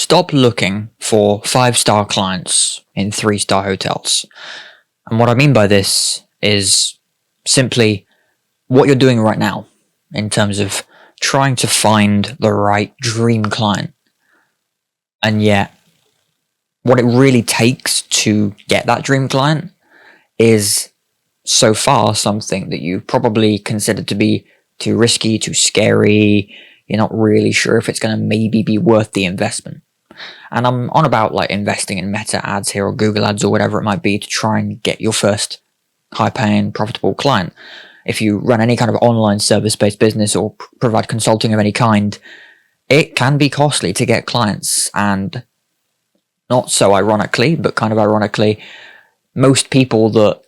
stop looking for 5-star clients in 3-star hotels. And what I mean by this is simply what you're doing right now in terms of trying to find the right dream client. And yet, what it really takes to get that dream client is so far something that you probably consider to be too risky, too scary. You're not really sure if it's going to maybe be worth the investment. And I'm on about like investing in Meta ads here or Google ads or whatever it might be to try and get your first high-paying, profitable client. If you run any kind of online service-based business or provide consulting of any kind, it can be costly to get clients. And not so ironically, but kind of ironically, most people that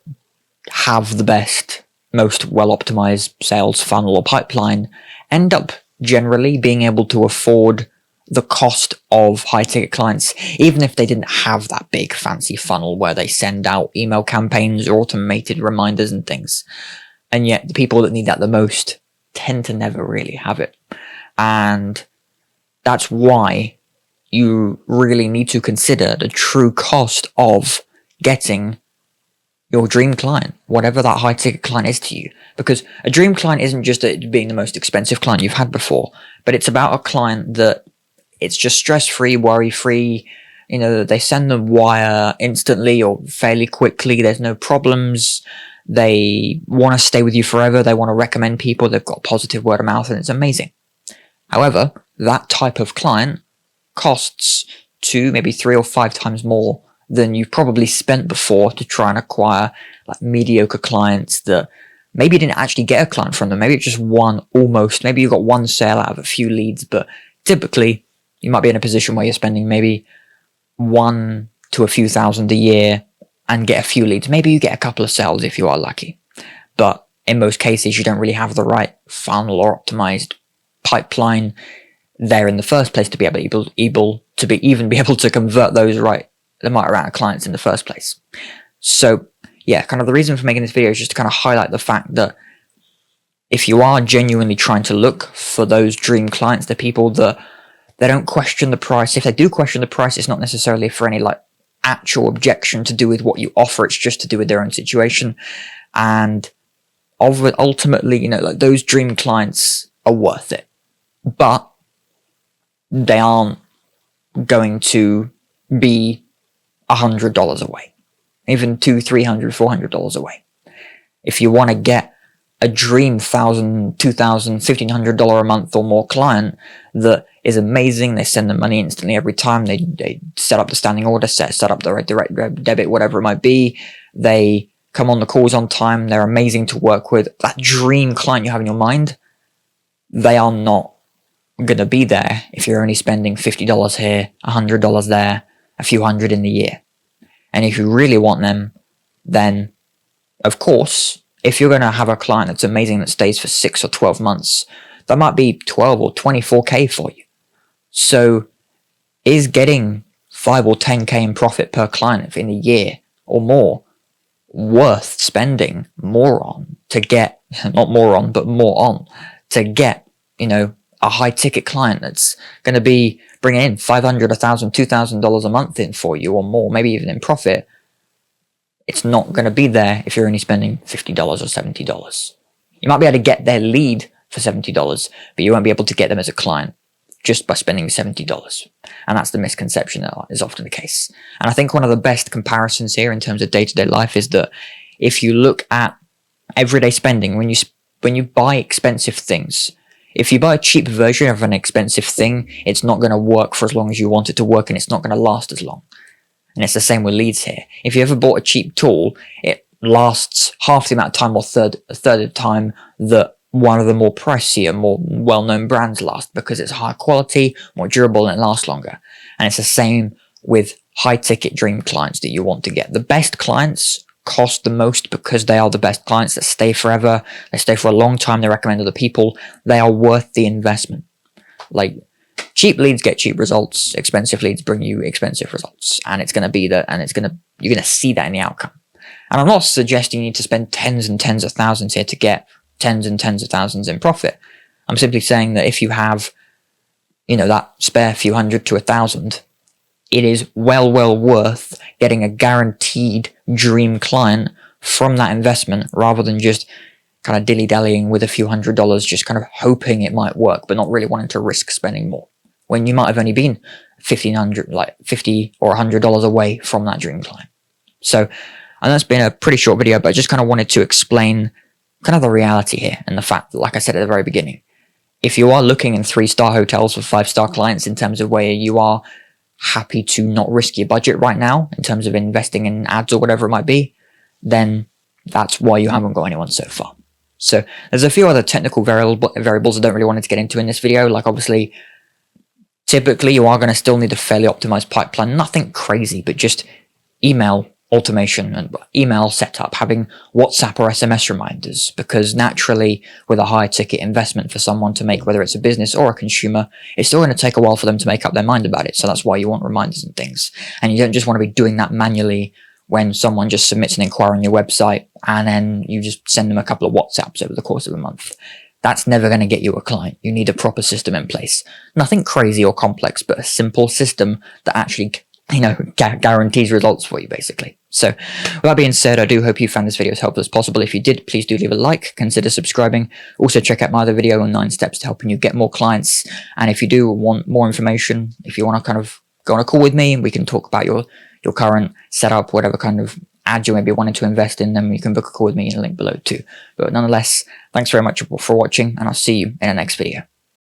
have the best, most well-optimized sales funnel or pipeline end up generally being able to afford the cost of high-ticket clients, even if they didn't have that big fancy funnel where they send out email campaigns or automated reminders and things. And yet the people that need that the most tend to never really have it. And that's why you really need to consider the true cost of getting your dream client, whatever that high-ticket client is to you. Because a dream client isn't just being the most expensive client you've had before, but it's about a client that it's just stress-free, worry-free. You know, they send them wire instantly or fairly quickly. There's no problems. They want to stay with you forever. They want to recommend people. They've got positive word of mouth, and it's amazing. However, that type of client costs 2, maybe 3 or 5 times more than you've probably spent before to try and acquire like mediocre clients that maybe you didn't actually get a client from them. Maybe it's just one almost. Maybe you got one sale out of a few leads, but typically you might be in a position where you're spending maybe 1 to a few thousand a year and get a few leads. Maybe you get a couple of sales if you are lucky. But in most cases, you don't really have the right funnel or optimized pipeline there in the first place to be able to even be able to convert the right amount of clients in the first place. So yeah, kind of the reason for making this video is just to kind of highlight the fact that if you are genuinely trying to look for those dream clients, the people that they don't question the price. If they do question the price, it's not necessarily for any like actual objection to do with what you offer. It's just to do with their own situation. And ultimately, you know, like those dream clients are worth it, but they aren't going to be $100 away, even $200, $300, $400 away. If you want to get a dream $1,000, $2,000, $1,500 a month or more client that is amazing, they send the money instantly every time, they set up the standing order, set up the direct debit, whatever it might be, they come on the calls on time, they're amazing to work with, that dream client you have in your mind, they are not going to be there if you're only spending $50 here, $100 there, a few hundred in the year. And if you really want them, then of course, if you're going to have a client that's amazing that stays for 6 or 12 months, that might be 12 or 24k for you. So is getting 5 or 10k in profit per client in a year or more worth spending more on to get, not more on, but more on to get, you know, a high ticket client that's going to be bringing in $500, $1,000, $2,000 a month in for you or more, maybe even in profit? It's not going to be there if you're only spending $50 or $70. You might be able to get their lead for $70, but you won't be able to get them as a client just by spending $70. And that's the misconception that is often the case. And I think one of the best comparisons here in terms of day-to-day life is that if you look at everyday spending, when you buy expensive things, if you buy a cheap version of an expensive thing, it's not going to work for as long as you want it to work, and it's not going to last as long. And it's the same with leads here. If you ever bought a cheap tool, it lasts half the amount of time or a third of the time that one of the more pricier, more well-known brands last, because it's higher quality, more durable, and it lasts longer. And it's the same with high-ticket dream clients that you want to get. The best clients cost the most because they are the best clients that stay forever. They stay for a long time. They recommend other people. They are worth the investment. Like, cheap leads get cheap results. Expensive leads bring you expensive results. And it's going to be that, and you're going to see that in the outcome. And I'm not suggesting you need to spend tens and tens of thousands here to get tens and tens of thousands in profit. I'm simply saying that if you have, you know, that spare few hundred to 1,000 it is well worth getting a guaranteed dream client from that investment rather than just kind of dilly-dallying with a few $100s, just kind of hoping it might work, but not really wanting to risk spending more when you might have only been $1,500, like $50 or $100 away from that dream client. So, and that's been a pretty short video, but I just kind of wanted to explain kind of the reality here and the fact that, like I said at the very beginning, if you are looking in 3-star hotels for 5-star clients in terms of where you are happy to not risk your budget right now in terms of investing in ads or whatever it might be, then that's why you haven't got anyone so far. So there's a few other technical variables I don't really want to get into in this video. Like obviously, typically you are going to still need a fairly optimized pipeline. Nothing crazy, but just email automation and email setup, having WhatsApp or SMS reminders, because naturally with a high ticket investment for someone to make, whether it's a business or a consumer, it's still going to take a while for them to make up their mind about it. So that's why you want reminders and things. And you don't just want to be doing that manually when someone just submits an inquiry on your website and then you just send them a couple of WhatsApps over the course of a month. That's never going to get you a client. You need a proper system in place. Nothing crazy or complex, but a simple system that actually, guarantees results for you, basically. So with that being said, I do hope you found this video as helpful as possible. If you did, please do leave a like, consider subscribing. Also check out my other video on 9 steps to helping you get more clients. And if you do want more information, if you want to kind of go on a call with me and we can talk about your current setup, whatever kind of ad you may be wanting to invest in, then you can book a call with me in the link below too. But nonetheless, thanks very much for watching, and I'll see you in the next video.